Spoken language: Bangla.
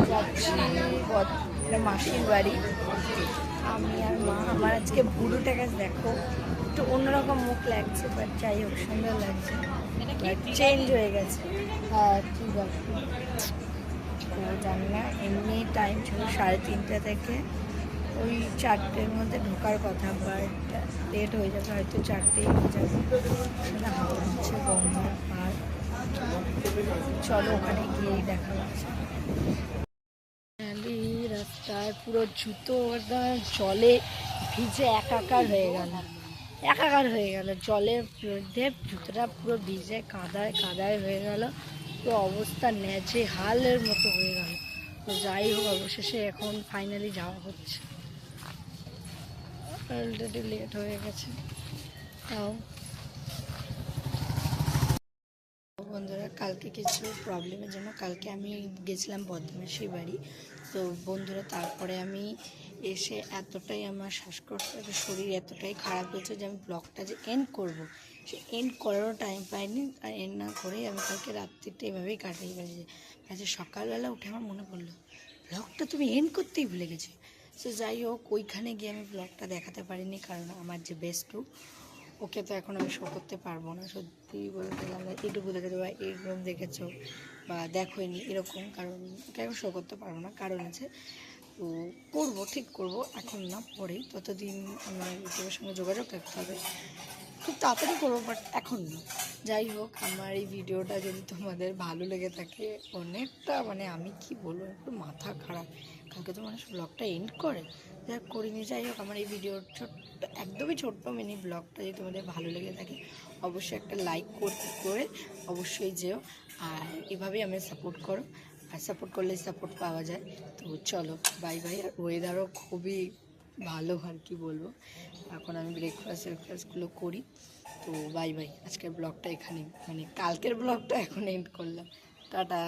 যাচ্ছি এটা মাসির বাড়ি। আমি আর মা। আমার আজকে ভুরুটা গাছ দেখো একটু অন্যরকম মুখ লাগছে, বাট যাই হোক সুন্দর লাগছে, চেঞ্জ হয়ে গেছে। হ্যাঁ ঠিক আছে, তো জানি না, এমনি টাইম ছিল 3:30 থেকে ওই 4টের মধ্যে ঢোকার কথা, বাট লেট হয়ে যাবে, হয়তো 4টেই হয়ে যাবে। সেটা হাওয়া হচ্ছে গঙ্গার পার। চলো ওখানে গিয়েই দেখা হচ্ছে। রাস্তায় পুরো জুতো একদম জলে ভিজে একাকার হয়ে গেল, জলের মধ্যে জুতোটা পুরো ভিজে কাদায় কাদায় হয়ে গেল, পুরো অবস্থা নেজে হালের মতো হয়ে গেল। তো যাই হোক অবশেষে এখন ফাইনালি যাওয়া হচ্ছে, অলরেডি লেট হয়ে গেছে। তাও বন্ধুরা, কালকে কিছু প্রবলেমের জন্য কালকে আমি গেছিলাম বদমাসির বাড়ি। তো বন্ধুরা তারপরে আমি এসে এতটাই আমার শ্বাসকষ্ট, শরীর এতটাই খারাপ হয়েছে যে আমি ব্লগটা যে এন্ড করব, সে এন্ড করারও টাইম পাইনি। আর এন্ড না করেই আমি কালকে রাত্রিটা এভাবেই কাটাই পেরেছি। আজকে সকালবেলা উঠে আমার মনে পড়লো ব্লগটা তুমি এন্ড করতেই ভুলে গেছি। সো যাই হোক, ওইখানে গিয়ে আমি ব্লগটা দেখাতে পারিনি, কারণ আমার যে বেস্টু ওকে তো এখন আমি শো করতে পারবো না। সত্যি বলতে গেলে এটুকু দেখেছো বা এইরকম দেখেছো বা দেখোইনি এরকম, কারণ ওকে এখন শো করতে পারবো না, কারণ আছে। তো করবো, ঠিক করবো, এখন না পরেই, ততদিন আমার ইউটিউবের সঙ্গে যোগাযোগ রাখতে হবে, খুব তাড়াতাড়ি করবো, বাট এখন না। যাই হোক, আমার এই ভিডিওটা যদি তোমাদের ভালো লেগে থাকে, অনেকটা মানে আমি কি বলবো, একটু মাথা খারাপ, কালকে তো মানুষ ব্লগটা এন্ড করে, যা করিনি। যাই হোক, আমার এই ভিডিওর ছোট্ট, একদমই ছোট্ট মিনি ব্লগটা যদি তোমাদের ভালো লেগে থাকে, অবশ্যই একটা লাইক করে অবশ্যই যেও, আর এভাবেই আমি সাপোর্ট করো, আর সাপোর্ট করলে সাপোর্ট পাওয়া যায়। তো চলো বাই বাই। আর ওয়েদারও খুবই ভালো, আর কি বলবো। এখন আমি ব্রেকফাস্টগুলো করি। তো বাই বাই, আজকের ব্লগটা এখানেই, মানে কালকের ব্লগটা এখন এন্ড করলাম। টাটা।